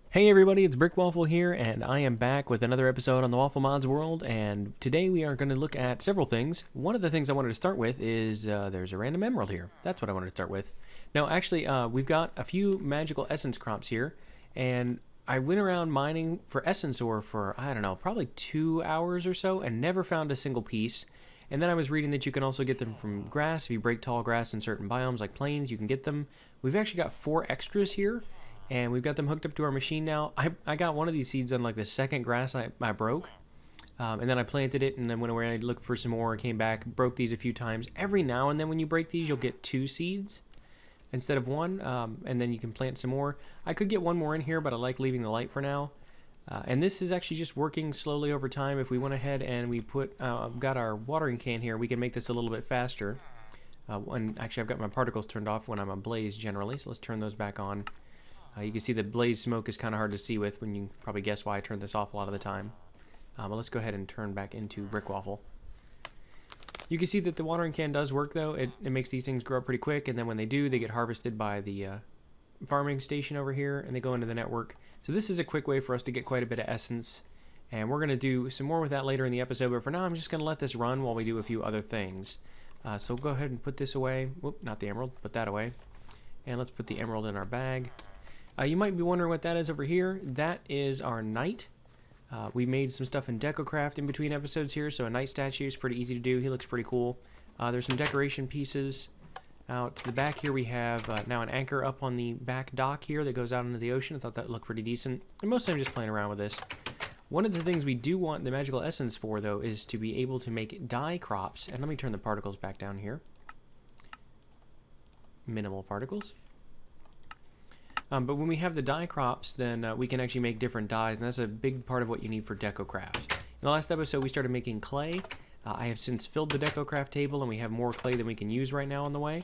Hey everybody, it's Brick Waffle here, and I am back with another episode on the WaffleMods world, and today we are going to look at several things. One of the things I wanted to start with is there's a random emerald here. That's what I wanted to start with. No, actually, we've got a few magical essence crops here, and I went around mining for essence ore for, I don't know, probably 2 hours or so, and never found a single piece. And then I was reading that you can also get them from grass. If you break tall grass in certain biomes like plains, you can get them. We've actually got 4 extras here. And we've got them hooked up to our machine now. I got one of these seeds on like the second grass I broke. And then I planted it and then went away. I looked for some more, came back, broke these a few times. Every now and then when you break these, you'll get 2 seeds instead of 1. And then you can plant some more. I could get 1 more in here, but I like leaving the light for now. And this is actually just working slowly over time. If we went ahead and we got our watering can here, we can make this a little bit faster. And actually, I've got my particles turned off when I'm ablaze generally. So let's turn those back on. You can see the blaze smoke is kind of hard to see with when you probably guess why I turned this off a lot of the time. But let's go ahead and turn back into Brick Waffle. You can see that the watering can does work though. It makes these things grow up pretty quick, and then when they do, they get harvested by the farming station over here, and they go into the network. So this is a quick way for us to get quite a bit of essence, and we're going to do some more with that later in the episode, but for now I'm just going to let this run while we do a few other things. So go ahead and put this away. Whoop, not the emerald, put that away. And let's put the emerald in our bag. You might be wondering what that is over here. That is our knight. We made some stuff in DecoCraft in between episodes here, so a knight statue is pretty easy to do. He looks pretty cool. There's some decoration pieces. Out to the back here we have now an anchor up on the back dock here that goes out into the ocean. I thought that looked pretty decent. And mostly I'm just playing around with this. One of the things we do want the magical essence for, though, is to be able to make dye crops. And let me turn the particles back down here. Minimal particles. But when we have the dye crops, then we can actually make different dyes, and that's a big part of what you need for DecoCraft. In the last episode, we started making clay. I have since filled the DecoCraft table, and we have more clay than we can use right now on the way.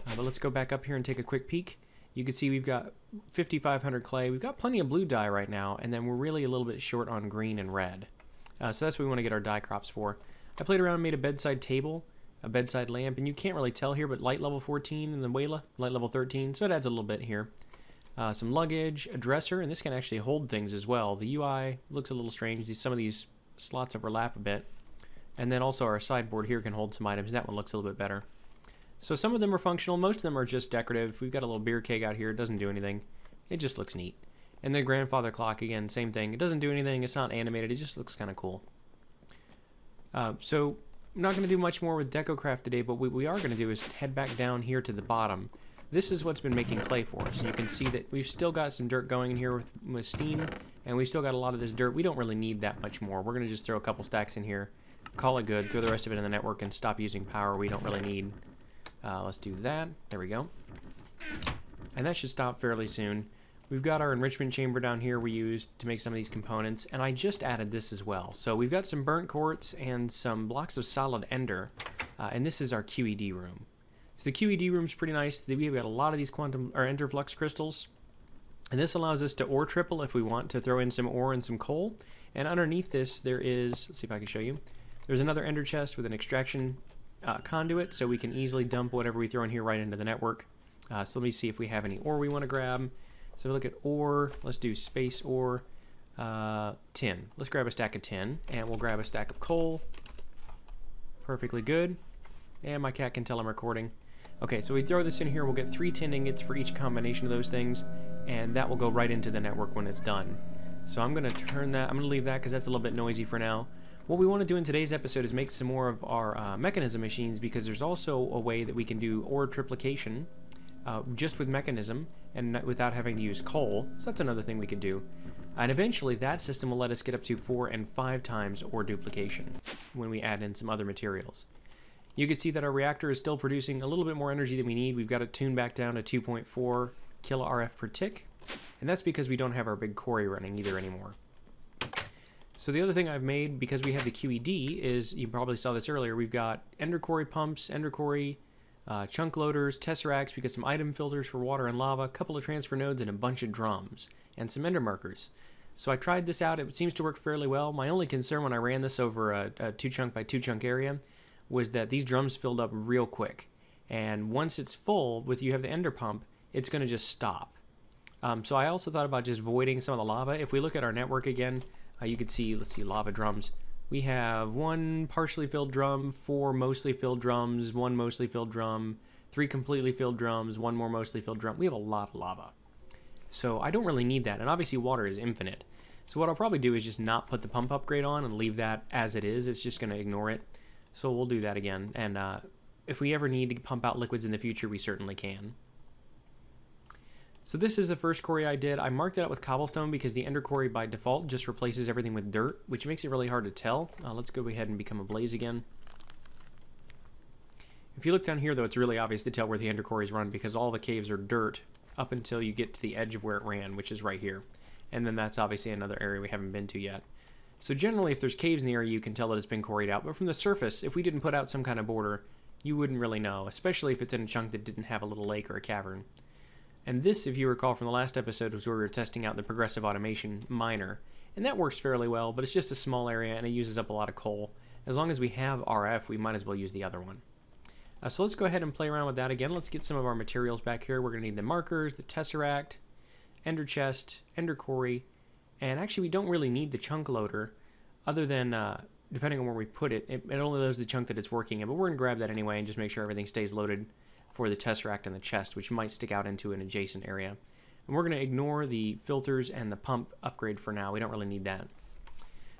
But let's go back up here and take a quick peek. You can see we've got 5,500 clay. We've got plenty of blue dye right now, and then we're really a little bit short on green and red. So that's what we want to get our dye crops for. I played around and made a bedside table, a bedside lamp, and you can't really tell here, but light level 14 in the Wayla, light level 13, so it adds a little bit here. Some luggage, a dresser, and this can actually hold things as well. The UI looks a little strange. Some of these slots overlap a bit. And then also our sideboard here can hold some items. That one looks a little bit better. So some of them are functional. Most of them are just decorative. We've got a little beer keg out here. It doesn't do anything. It just looks neat. And the grandfather clock, again, same thing. It doesn't do anything. It's not animated. It just looks kind of cool. So I'm not going to do much more with DecoCraft today, but what we are going to do is head back down here to the bottom. This is what's been making clay for us. You can see that we've still got some dirt going in here with steam, and we've still got a lot of this dirt. We don't really need that much more. We're going to just throw a couple stacks in here, call it good, throw the rest of it in the network, and stop using power we don't really need. Let's do that. There we go. And that should stop fairly soon. We've got our enrichment chamber down here we used to make some of these components, and I just added this as well. So we've got some burnt quartz and some blocks of solid ender, and this is our QED room. So the QED room's pretty nice. We've got a lot of these quantum or interflux crystals, and this allows us to ore triple if we want to throw in some ore and some coal. And underneath this there is, let's see if I can show you, there's another ender chest with an extraction conduit, so we can easily dump whatever we throw in here right into the network. So let me see if we have any ore we want to grab. So look at ore, let's do space ore, tin. Let's grab a stack of tin, and we'll grab a stack of coal. Perfectly good. And my cat can tell I'm recording. Okay, so we throw this in here, we'll get 3 tin ingots for each combination of those things, and that will go right into the network when it's done. So I'm going to turn that, I'm going to leave that because that's a little bit noisy for now. What we want to do in today's episode is make some more of our mechanism machines, because there's also a way that we can do ore triplication just with mechanism and without having to use coal. So that's another thing we can do. And eventually that system will let us get up to 4 and 5 times ore duplication when we add in some other materials. You can see that our reactor is still producing a little bit more energy than we need. We've got it tuned back down to 2.4 kilo RF per tick, and that's because we don't have our big Quarry running either anymore. So the other thing I've made, because we have the QED, is, you probably saw this earlier, we've got Ender Quarry pumps, Ender Quarry, chunk loaders, tesseracts, we got some item filters for water and lava, a couple of transfer nodes, and a bunch of drums, and some ender markers. So I tried this out. It seems to work fairly well. My only concern when I ran this over a 2 chunk by 2 chunk area was that these drums filled up real quick. And once it's full, with you have the ender pump, it's going to just stop. So I also thought about just voiding some of the lava. If we look at our network again, you could see, let's see, lava drums. We have 1 partially filled drum, 4 mostly filled drums, 1 mostly filled drum, 3 completely filled drums, 1 more mostly filled drum. We have a lot of lava. So I don't really need that. And obviously water is infinite. So what I'll probably do is just not put the pump upgrade on and leave that as it is. It's just going to ignore it. So we'll do that again. And if we ever need to pump out liquids in the future, we certainly can. So this is the first quarry I did. I marked it out with cobblestone because the ender quarry by default just replaces everything with dirt, which makes it really hard to tell. Let's go ahead and become a blaze again. If you look down here, though, it's really obvious to tell where the ender quarries run because all the caves are dirt up until you get to the edge of where it ran, which is right here. And then that's obviously another area we haven't been to yet. So generally, if there's caves in the area, you can tell that it's been quarried out. But from the surface, if we didn't put out some kind of border, you wouldn't really know, especially if it's in a chunk that didn't have a little lake or a cavern. And this, if you recall from the last episode, was where we were testing out the progressive automation miner. And that works fairly well, but it's just a small area and it uses up a lot of coal. As long as we have RF, we might as well use the other one. So let's go ahead and play around with that again. Let's get some of our materials back here. We're going to need the markers, the tesseract, ender chest, ender quarry, and actually we don't really need the chunk loader other than, depending on where we put it, it only loads the chunk that it's working in, but we're going to grab that anyway and just make sure everything stays loaded for the tesseract and the chest, which might stick out into an adjacent area. And we're going to ignore the filters and the pump upgrade for now. We don't really need that.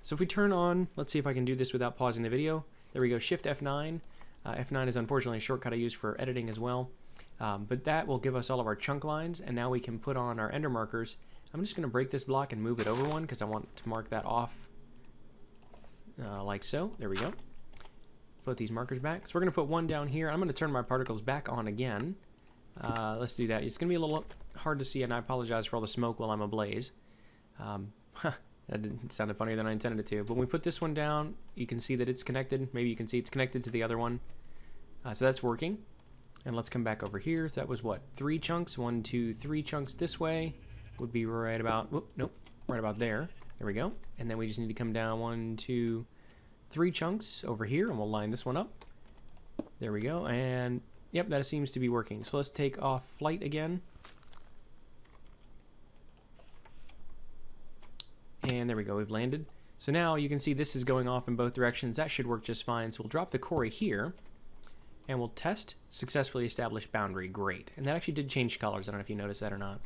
So if we turn on, let's see if I can do this without pausing the video. There we go, Shift F9. F9 is unfortunately a shortcut I use for editing as well. But that will give us all of our chunk lines, and now we can put on our ender markers. I'm just going to break this block and move it over one because I want to mark that off like so. There we go. Put these markers back. So we're going to put one down here. I'm going to turn my particles back on again. Let's do that. It's going to be a little hard to see, and I apologize for all the smoke while I'm ablaze. That sounded funnier than I intended it to. But when we put this one down, you can see that it's connected. Maybe you can see it's connected to the other one. So that's working. And let's come back over here. So that was what? 3 chunks. 1, 2, 3 chunks this way. Would be right about, whoop, nope, right about there. There we go. And then we just need to come down 1, 2, 3 chunks over here, and we'll line this one up. There we go. And yep, that seems to be working. So let's take off flight again. And there we go, we've landed. So now you can see this is going off in both directions. That should work just fine. So we'll drop the quarry here, and we'll test successfully established boundary. Great. And that actually did change colors. I don't know if you noticed that or not.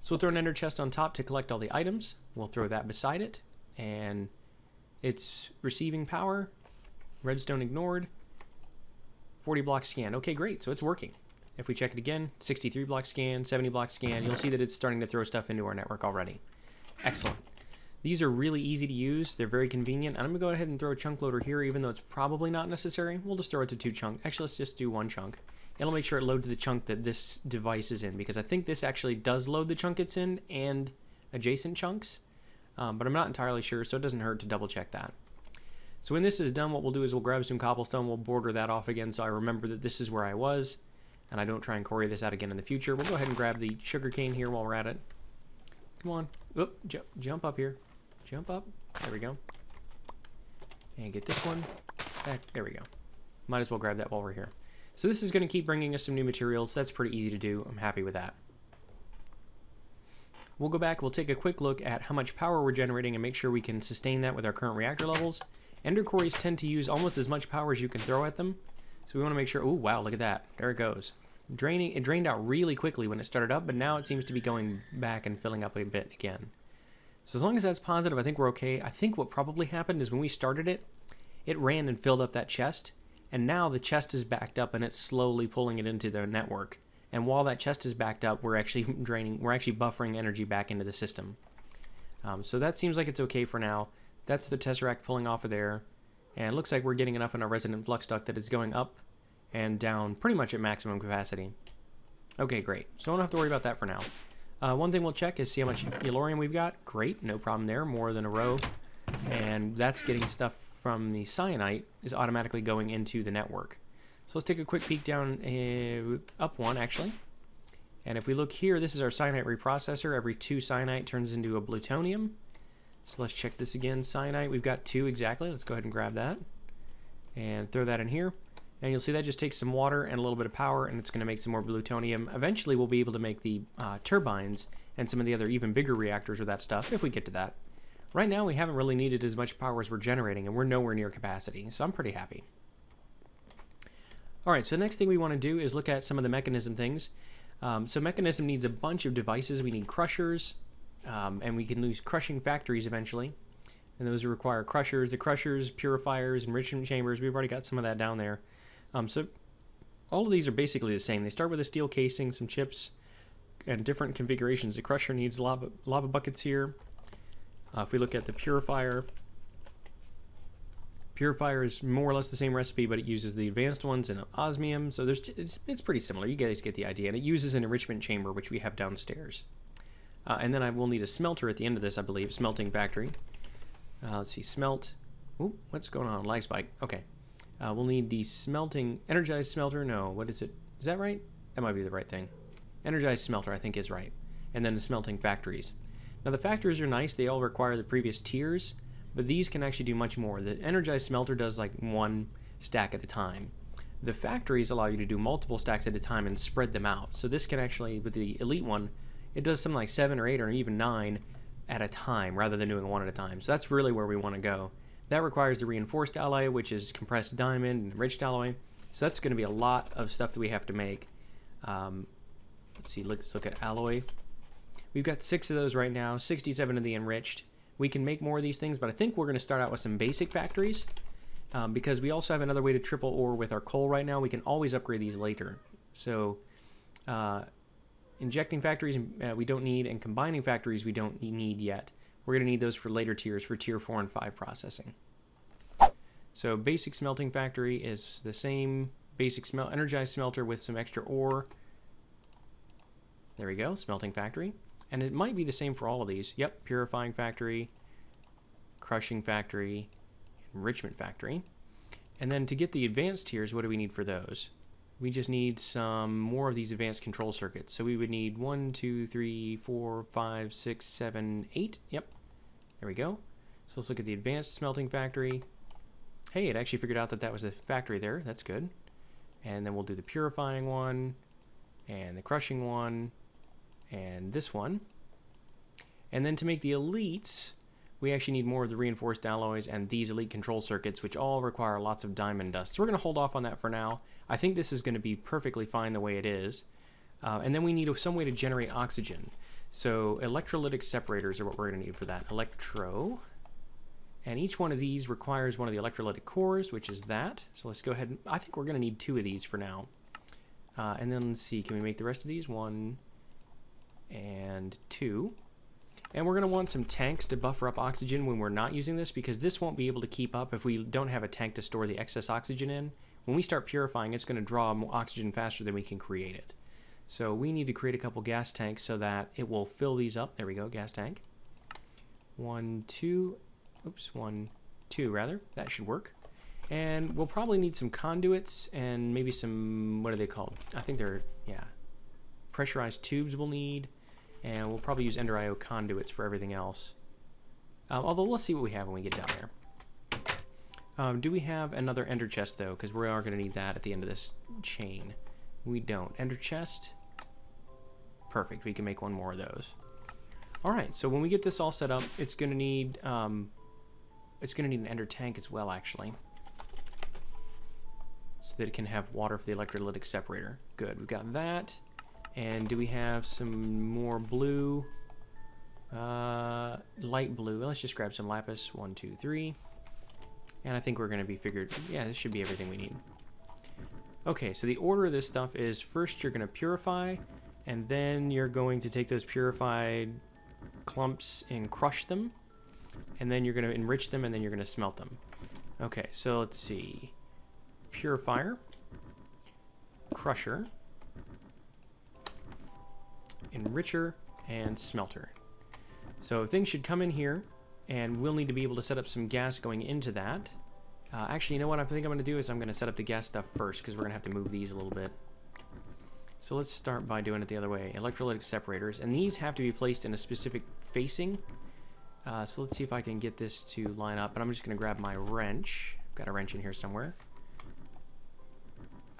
So we'll throw an ender chest on top to collect all the items. We'll throw that beside it, and it's receiving power. Redstone ignored. 40 block scan. Okay, great. So it's working. If we check it again, 63 block scan, 70 block scan, you'll see that it's starting to throw stuff into our network already. Excellent. These are really easy to use. They're very convenient. And I'm going to go ahead and throw a chunk loader here, even though it's probably not necessary. We'll just throw it to 2 chunks. Actually, let's just do 1 chunk. It'll make sure it loads the chunk that this device is in, because I think this actually does load the chunk it's in and adjacent chunks. But I'm not entirely sure, so it doesn't hurt to double check that. So when this is done, what we'll do is we'll grab some cobblestone. We'll border that off again so I remember that this is where I was, and I don't try and quarry this out again in the future. We'll go ahead and grab the sugarcane here while we're at it. Come on. Oop, jump up here. Jump up. There we go. And get this one back. There we go. Might as well grab that while we're here. So this is going to keep bringing us some new materials. That's pretty easy to do. I'm happy with that. We'll go back. We'll take a quick look at how much power we're generating and make sure we can sustain that with our current reactor levels. Ender quarries tend to use almost as much power as you can throw at them. So we want to make sure... Oh, wow, look at that. There it goes. It drained out really quickly when it started up, but now it seems to be going back and filling up a bit again. So as long as that's positive, I think we're okay. I think what probably happened is when we started it, it ran and filled up that chest, and now the chest is backed up and it's slowly pulling it into the network. And while that chest is backed up, we're actually buffering energy back into the system. So that seems like it's okay for now. That's the tesseract pulling off of there, and it looks like we're getting enough in our resonant flux duct that it's going up and down pretty much at maximum capacity. Okay, great. So I don't have to worry about that for now. One thing we'll check is see how much Elorium we've got. Great, no problem there, more than a row. And that's getting stuff from the cyanite is automatically going into the network. So let's take a quick peek down, up one actually. And if we look here, this is our cyanite reprocessor. Every 2 cyanite turns into a plutonium. So let's check this again. Cyanite, we've got 2 exactly. Let's go ahead and grab that and throw that in here. And you'll see that just takes some water and a little bit of power, and it's going to make some more plutonium. Eventually, we'll be able to make the turbines and some of the other even bigger reactors with that stuff, if we get to that. Right now, we haven't really needed as much power as we're generating, and we're nowhere near capacity, so I'm pretty happy. All right, so the next thing we want to do is look at some of the mechanism things. So mechanism needs a bunch of devices. We need crushers, and we can use crushing factories eventually. And those require crushers. The crushers, purifiers, enrichment chambers, we've already got some of that down there. So all of these are basically the same. They start with a steel casing, some chips, and different configurations. The crusher needs lava buckets here. If we look at the purifier is more or less the same recipe, but it uses the advanced ones in osmium. So it's pretty similar. You guys get the idea. And it uses an enrichment chamber, which we have downstairs. And then I will need a smelter at the end of this, I believe. Smelting factory. Let's see, smelt. Ooh, what's going on? Lag spike. Okay. We'll need the smelting, energized smelter. No, what is it? Is that right? That might be the right thing. Energized smelter, I think, is right. And then the smelting factories. Now, the factories are nice. They all require the previous tiers, but these can actually do much more. The energized smelter does like one stack at a time. The factories allow you to do multiple stacks at a time and spread them out. So this can actually, with the elite one, it does something like 7 or 8 or even 9 at a time rather than doing one at a time. So that's really where we want to go. That requires the reinforced alloy, which is compressed diamond and enriched alloy. So that's going to be a lot of stuff that we have to make. Let's see, let's look at alloy. We've got 6 of those right now, 67 of the enriched. We can make more of these things, but I think we're going to start out with some basic factories because we also have another way to triple ore with our coal right now. We can always upgrade these later. So injecting factories we don't need, and combining factories we don't need yet. We're going to need those for later tiers, for tier 4 and 5 processing. So basic smelting factory is the same basic energized smelter with some extra ore. There we go, smelting factory. And it might be the same for all of these. Yep, purifying factory, crushing factory, enrichment factory. And then to get the advanced tiers, what do we need for those? We just need some more of these advanced control circuits. So we would need 1, 2, 3, 4, 5, 6, 7, 8. Yep, there we go. So let's look at the advanced smelting factory. Hey, it actually figured out that that was a factory there. That's good. And then we'll do the purifying one, and the crushing one, and this one. And then to make the elites, we actually need more of the reinforced alloys and these elite control circuits, which all require lots of diamond dust. So we're going to hold off on that for now. I think this is going to be perfectly fine the way it is. And then we need some way to generate oxygen. So electrolytic separators are what we're going to need for that. Electro. And each one of these requires one of the electrolytic cores, which is that. So let's go ahead and, I think we're going to need 2 of these for now. And then let's see, can we make the rest of these? 1 and 2. And we're going to want some tanks to buffer up oxygen when we're not using this, because this won't be able to keep up if we don't have a tank to store the excess oxygen in. When we start purifying, it's going to draw more oxygen faster than we can create it. So we need to create a couple gas tanks so that it will fill these up. There we go, gas tank. 1, 2, oops, 1, 2 rather. That should work. And we'll probably need some conduits and maybe some, what are they called? I think they're, yeah, pressurized tubes we'll need. And we'll probably use Ender IO conduits for everything else. Although let's see what we have when we get down there. Do we have another Ender chest though? Because we are going to need that at the end of this chain. We don't. Ender chest. Perfect. We can make one more of those. All right. So when we get this all set up, it's going to need an Ender tank as well, actually, so that it can have water for the electrolytic separator. Good. We've got that. And do we have some more blue? Light blue. Let's just grab some lapis. 1, 2, 3. And I think we're going to be figured. Yeah, this should be everything we need. Okay, so the order of this stuff is first you're going to purify, and then you're going to take those purified clumps and crush them, and then you're going to enrich them, and then you're going to smelt them. Okay, so let's see. Purifier, crusher, enricher, and smelter. So things should come in here, and we'll need to be able to set up some gas going into that. Actually, you know what I think I'm going to do is I'm going to set up the gas stuff first, because we're going to have to move these a little bit. So let's start by doing it the other way. Electrolytic separators, and these have to be placed in a specific facing. So let's see if I can get this to line up, and I'm just going to grab my wrench. I've got a wrench in here somewhere.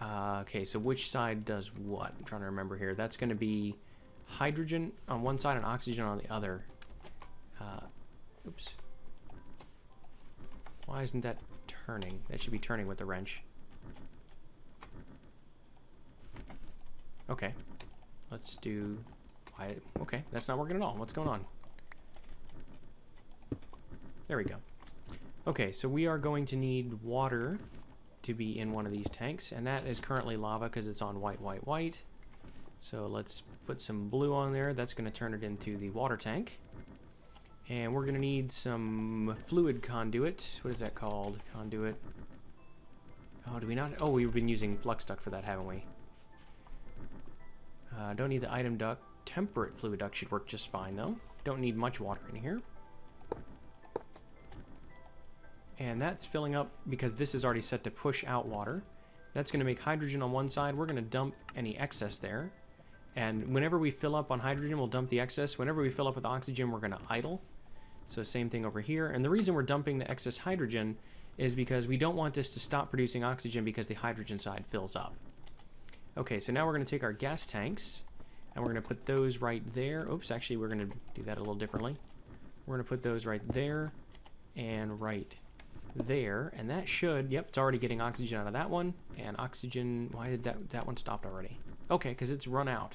Okay, so which side does what? I'm trying to remember here. That's going to be hydrogen on one side and oxygen on the other. Oops. Why isn't that turning? That should be turning with the wrench. Okay. Let's do... Okay, that's not working at all. What's going on? There we go. Okay, so we are going to need water to be in one of these tanks, and that is currently lava because it's on white, white, white. So let's put some blue on there. That's going to turn it into the water tank. And we're going to need some fluid conduit. What is that called? Conduit. Oh, do we not? Oh, we've been using flux duct for that, haven't we? Don't need the item duct. Temperate fluid duct should work just fine, though. Don't need much water in here. And that's filling up because this is already set to push out water. That's going to make hydrogen on one side. We're going to dump any excess there. And whenever we fill up on hydrogen, we'll dump the excess. Whenever we fill up with oxygen, we're going to idle. So same thing over here. And the reason we're dumping the excess hydrogen is because we don't want this to stop producing oxygen because the hydrogen side fills up. Okay, so now we're going to take our gas tanks and we're going to put those right there. Oops, actually we're going to do that a little differently. We're going to put those right there and right there. And that should, yep, it's already getting oxygen out of that one. And oxygen, why did that one stopped already? Okay, because it's run out.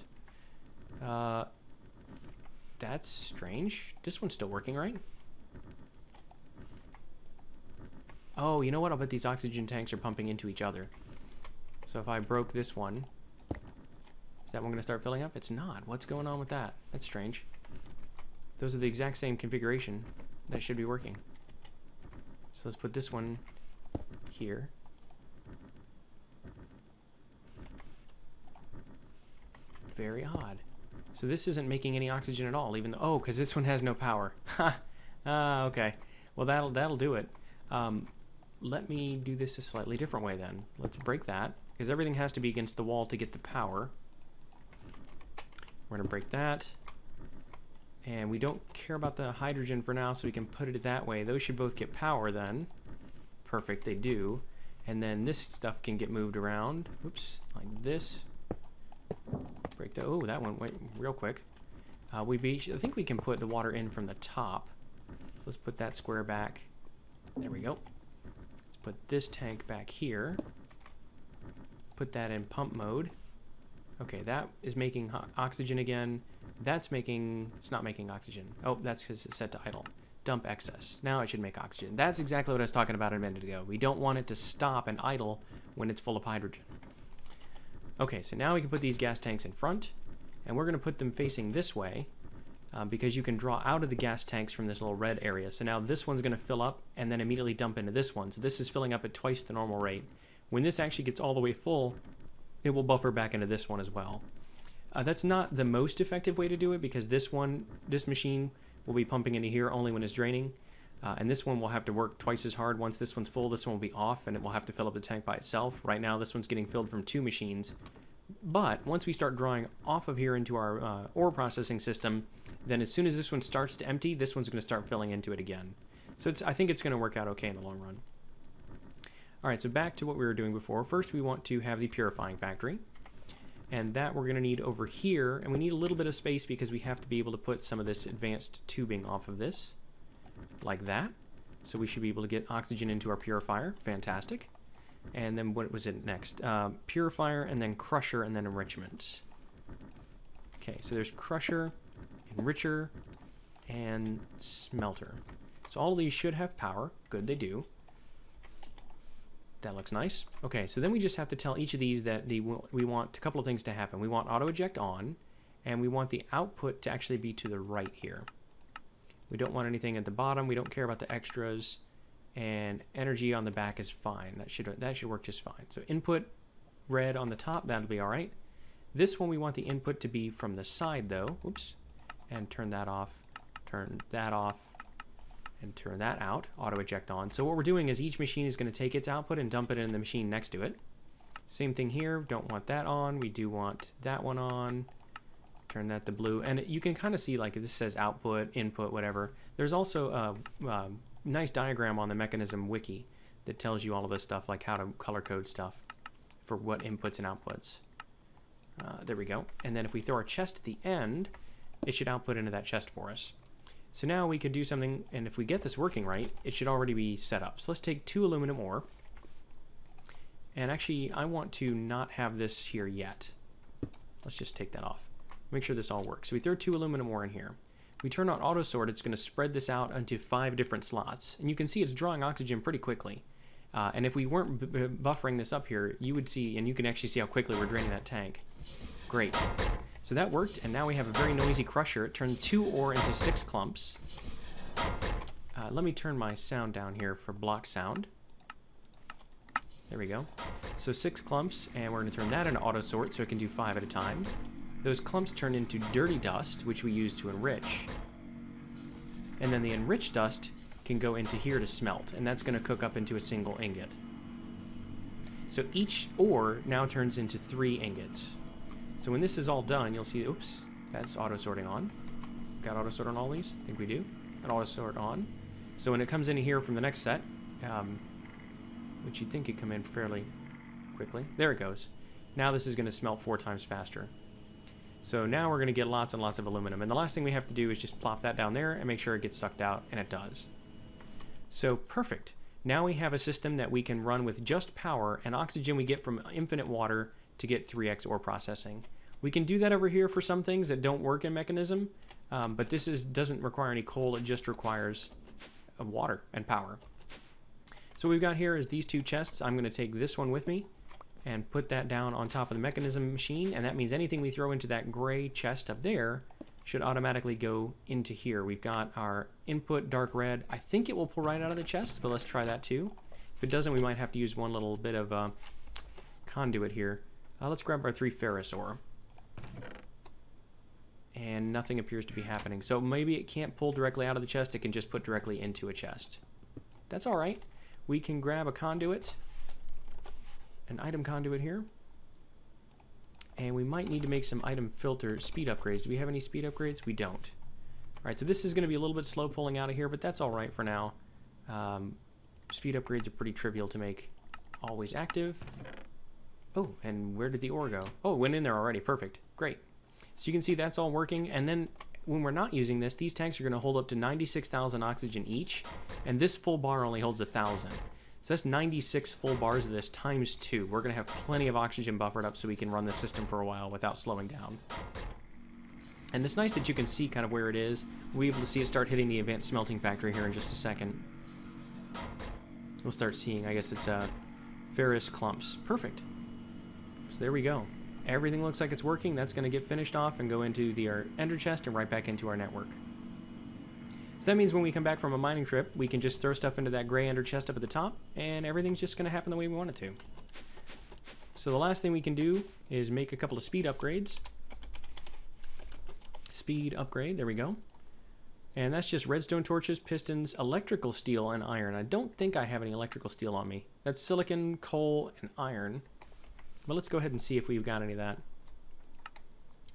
That's strange. This one's still working, right? Oh, you know what? I'll bet these oxygen tanks are pumping into each other. So if I broke this one, is that one going to start filling up? It's not. What's going on with that? That's strange. Those are the exact same configuration. That should be working. So let's put this one here. Very odd. So this isn't making any oxygen at all, even though, oh, because this one has no power. Ha! Okay. Well, that'll do it. Let me do this a slightly different way then. Let's break that, because everything has to be against the wall to get the power. We're going to break that. And we don't care about the hydrogen for now, so we can put it that way. Those should both get power then. Perfect, they do. And then this stuff can get moved around. Oops, like this. Break that. Oh, that went real quick. I think we can put the water in from the top. So let's put that square back. There we go. Let's put this tank back here. Put that in pump mode. Okay, that is making oxygen again. That's making, it's not making oxygen. Oh, that's because it's set to idle. Dump excess. Now it should make oxygen. That's exactly what I was talking about a minute ago. We don't want it to stop and idle when it's full of hydrogen. Okay, so now we can put these gas tanks in front, and we're going to put them facing this way because you can draw out of the gas tanks from this little red area. So now this one's going to fill up and then immediately dump into this one. So this is filling up at twice the normal rate. When this actually gets all the way full, it will buffer back into this one as well. That's not the most effective way to do it because this machine will be pumping into here only when it's draining. And this one will have to work twice as hard. Once this one's full, this one will be off and it will have to fill up the tank by itself. Right now, this one's getting filled from 2 machines. But once we start drawing off of here into our ore processing system, then as soon as this one starts to empty, this one's going to start filling into it again. So I think it's going to work out okay in the long run. All right, so back to what we were doing before. First, we want to have the purifying factory. And that we're going to need over here. And we need a little bit of space because we have to be able to put some of this advanced tubing off of this. Like that. So we should be able to get oxygen into our purifier. Fantastic. And then what was it next? Purifier and then crusher and then enrichment. Okay, so there's crusher, enricher, and smelter. So all of these should have power. Good, they do. That looks nice. Okay, so then we just have to tell each of these that we want a couple of things to happen. We want auto eject on, and we want the output to actually be to the right here. We don't want anything at the bottom. We don't care about the extras, and energy on the back is fine. That should work just fine. So input red on the top, that'll be all right. This one we want the input to be from the side though. Oops, and turn that off, and turn that out, auto eject on. So what we're doing is each machine is going to take its output and dump it in the machine next to it. Same thing here, don't want that on, we do want that one on. Turn that to blue, and you can kind of see like this says output, input, whatever. There's also a nice diagram on the mechanism wiki that tells you all of this stuff, like how to color code stuff. for what inputs and outputs. There we go. And then if we throw our chest at the end, it should output into that chest for us. So now we could do something, and if we get this working right, it should already be set up. So let's take 2 aluminum ore. And actually, I want to not have this here yet. Let's just take that off. Make sure this all works. So we throw 2 aluminum ore in here. We turn on auto sort, it's going to spread this out into 5 different slots. And you can see it's drawing oxygen pretty quickly. And if we weren't buffering this up here, you would see, and you can actually see how quickly we're draining that tank. Great. So that worked, and now we have a very noisy crusher. It turned 2 ore into 6 clumps. Let me turn my sound down here for block sound. There we go. So 6 clumps, and we're going to turn that into auto sort so it can do 5 at a time. Those clumps turn into dirty dust, which we use to enrich. And then the enriched dust can go into here to smelt, and that's going to cook up into a single ingot. So each ore now turns into 3 ingots. So when this is all done, you'll see, oops, that's auto sorting on. Got auto sort on all these? I think we do. Got auto sort on. So when it comes in here from the next set, which you'd think it'd come in fairly quickly. There it goes. Now this is going to smelt 4 times faster. So now we're going to get lots and lots of aluminum. And the last thing we have to do is just plop that down there and make sure it gets sucked out, and it does. So perfect. Now we have a system that we can run with just power and oxygen we get from infinite water to get 3x ore processing. We can do that over here for some things that don't work in mechanism, but this doesn't require any coal, it just requires water and power. So what we've got here is these 2 chests. I'm going to take this one with me and put that down on top of the mechanism machine, and that means anything we throw into that gray chest up there should automatically go into here. We've got our input dark red. I think it will pull right out of the chest, but let's try that too. If it doesn't, we might have to use one little bit of conduit here. Let's grab our 3 ferrous ore. And nothing appears to be happening. So maybe it can't pull directly out of the chest, it can just put directly into a chest. That's alright. We can grab a conduit, an item conduit here. And we might need to make some item filter speed upgrades. Do we have any speed upgrades? We don't. Alright, so this is going to be a little bit slow pulling out of here, but that's alright for now. Speed upgrades are pretty trivial to make always active. Oh, and where did the ore go? Oh, it went in there already. Perfect. Great. So you can see that's all working. And then when we're not using this, these tanks are going to hold up to 96,000 oxygen each. And this full bar only holds 1,000. So that's 96 full bars of this times 2. We're going to have plenty of oxygen buffered up so we can run this system for a while without slowing down. And it's nice that you can see kind of where it is. We'll be able to see it start hitting the advanced smelting factory here in just a second. We'll start seeing, I guess it's ferrous clumps. Perfect. So there we go. Everything looks like it's working. That's going to get finished off and go into our ender chest and right back into our network. So that means when we come back from a mining trip, we can just throw stuff into that gray ender chest up at the top, and everything's just going to happen the way we want it to. So the last thing we can do is make a couple of speed upgrades. Speed upgrade, there we go. And that's just redstone torches, pistons, electrical steel, and iron. I don't think I have any electrical steel on me. That's silicon, coal, and iron. But let's go ahead and see if we've got any of that.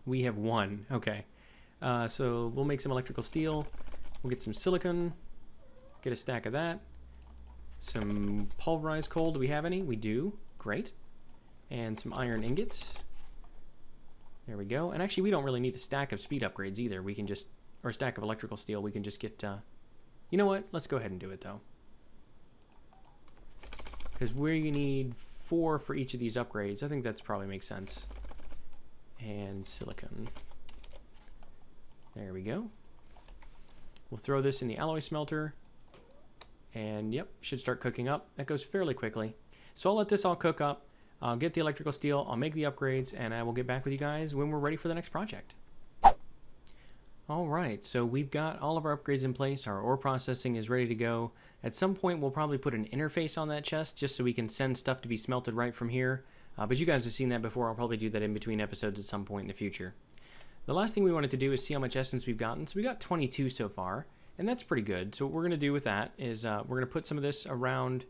We have 1. Okay. So we'll make some electrical steel. We'll get some silicon. Get a stack of that. Some pulverized coal. Do we have any? We do. Great. And some iron ingots. There we go. And actually, we don't really need a stack of speed upgrades either. We can just, or a stack of electrical steel. We can just get, you know what? Let's go ahead and do it though. Because we need 4 for each of these upgrades. I think that's probably makes sense. And silicon. There we go. We'll throw this in the alloy smelter. And yep, should start cooking up. That goes fairly quickly. So I'll let this all cook up. I'll get the electrical steel, I'll make the upgrades, and I will get back with you guys when we're ready for the next project. Alright, so we've got all of our upgrades in place, our ore processing is ready to go. At some point we'll probably put an interface on that chest just so we can send stuff to be smelted right from here. But you guys have seen that before, I'll probably do that in between episodes at some point in the future. The last thing we wanted to do is see how much essence we've gotten. So we got 22 so far, and that's pretty good. So what we're going to do with that is we're going to put some of this around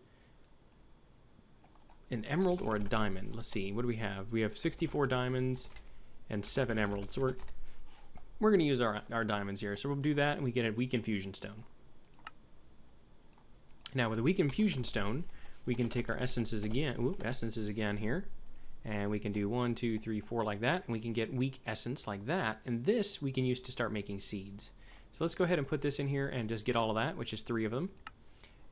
an emerald or a diamond. Let's see, what do we have? We have 64 diamonds and 7 emeralds. So we're going to use our diamonds here. So we'll do that and we get a weak infusion stone. Now with a weak infusion stone, we can take our essences again here. And we can do 1, 2, 3, 4 like that, and we can get weak essence like that, and this we can use to start making seeds. So let's go ahead and put this in here and just get all of that, which is 3 of them.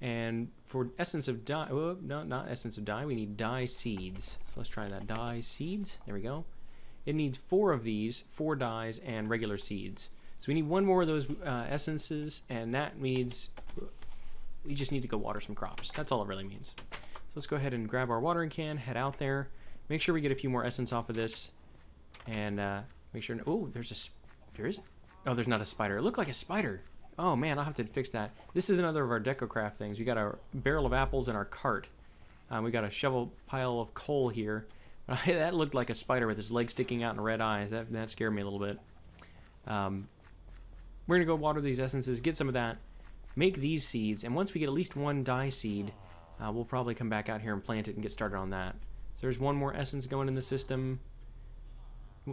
And for essence of dye, oh, no, not essence of dye, we need dye seeds. So let's try that, dye seeds, there we go. It needs 4 of these, 4 dyes and regular seeds. So we need 1 more of those essences, and that means we just need to go water some crops. That's all it really means. So let's go ahead and grab our watering can, head out there. Make sure we get a few more essence off of this, and make sure. Oh, there's not a spider. It looked like a spider. Oh man, I'll have to fix that. This is another of our DecoCraft things. We got our barrel of apples in our cart. We got a shovel pile of coal here. That looked like a spider with his legs sticking out and red eyes. That scared me a little bit. We're gonna go water these essences, get some of that, make these seeds, and once we get at least 1 dye seed, we'll probably come back out here and plant it and get started on that. So there's 1 more essence going in the system,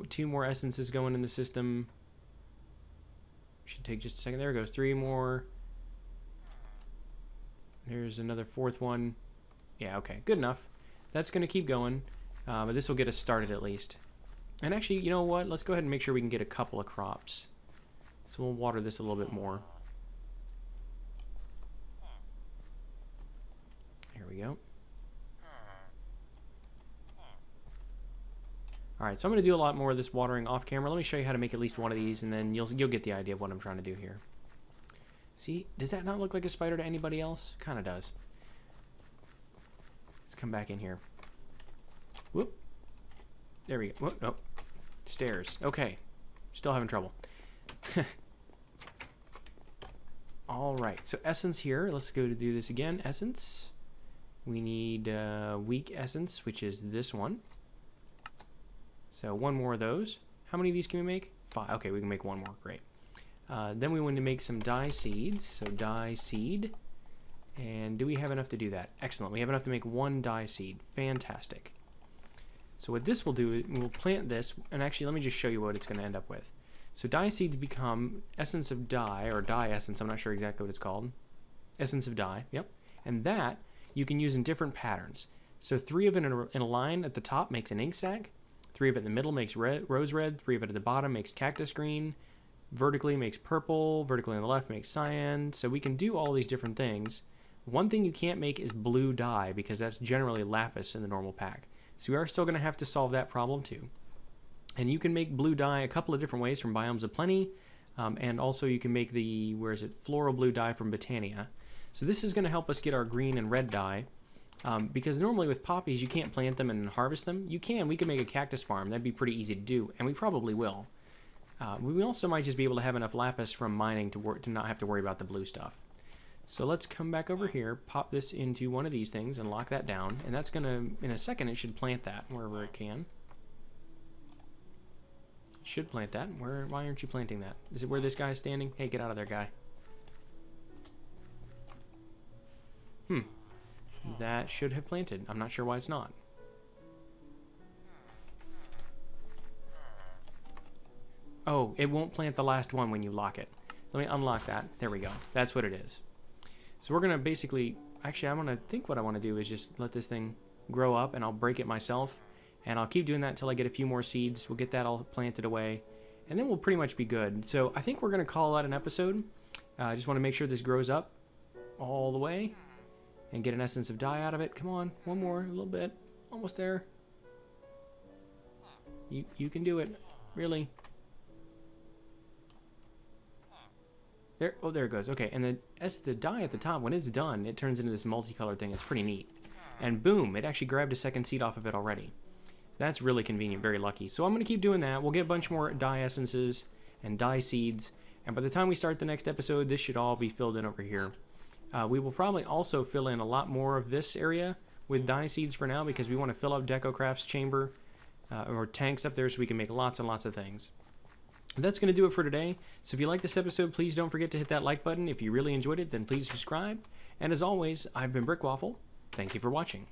2 more essences going in the system. Should take just a second. There it goes. 3 more. There's another 4th one. Yeah, okay, good enough. That's going to keep going, but this will get us started at least. And actually, you know what? Let's go ahead and make sure we can get a couple of crops. So we'll water this a little bit more. Here we go. Alright, so I'm going to do a lot more of this watering off camera. Let me show you how to make at least 1 of these, and then you'll get the idea of what I'm trying to do here. See, does that not look like a spider to anybody else? Kind of does. Let's come back in here. Whoop. There we go. Whoop, nope. Stairs. Okay. Still having trouble. Alright, so essence here. Let's go to do this again. Essence. We need weak essence, which is this one. So 1 more of those. How many of these can we make? 5. Okay, we can make 1 more. Great. Then we want to make some dye seeds. So dye seed. And do we have enough to do that? Excellent. We have enough to make 1 dye seed. Fantastic. So what this will do is we'll plant this. And actually, let me just show you what it's going to end up with. So dye seeds become essence of dye, or dye essence. I'm not sure exactly what it's called. Essence of dye. Yep. And that you can use in different patterns. So 3 of it in a line at the top makes an ink sac. 3 of it in the middle makes rose red, 3 of it at the bottom makes cactus green, vertically makes purple, vertically on the left makes cyan. So we can do all these different things. One thing you can't make is blue dye, because that's generally lapis in the normal pack. So we are still going to have to solve that problem too. And you can make blue dye a couple of different ways from Biomes of Plenty, and also you can make the, floral blue dye from Botania. So this is going to help us get our green and red dye. Because normally with poppies you can't plant them and harvest them. We can make a cactus farm. That'd be pretty easy to do, and we probably will. We also might just be able to have enough lapis from mining to not have to worry about the blue stuff. So let's come back over here, pop this into one of these things and lock that down, and that's gonna, in a second it should plant that wherever it can. It should plant that. Why aren't you planting that? Is it where this guy is standing? Hey, get out of there, guy. That should have planted. I'm not sure why it's not. Oh, it won't plant the last one when you lock it. Let me unlock that. There we go. That's what it is. So we're going to basically... Actually, I think what I want to do is just let this thing grow up, and I'll break it myself. And I'll keep doing that until I get a few more seeds. We'll get that all planted away. And then we'll pretty much be good. So I think we're going to call that an episode. I just want to make sure this grows up all the way. And get an essence of dye out of it. Come on, 1 more, a little bit. Almost there. You can do it. Really. There. Oh, there it goes. Okay, and the dye at the top, when it's done, it turns into this multicolored thing. It's pretty neat. And boom, it actually grabbed a second seed off of it already. That's really convenient, very lucky. So I'm going to keep doing that. We'll get a bunch more dye essences and dye seeds. And by the time we start the next episode, this should all be filled in over here. We will probably also fill in a lot more of this area with dye seeds for now, because we want to fill up DecoCraft's chamber or tanks up there so we can make lots and lots of things. And that's going to do it for today. So if you like this episode, please don't forget to hit that like button. If you really enjoyed it, then please subscribe. And as always, I've been Brick Waffle. Thank you for watching.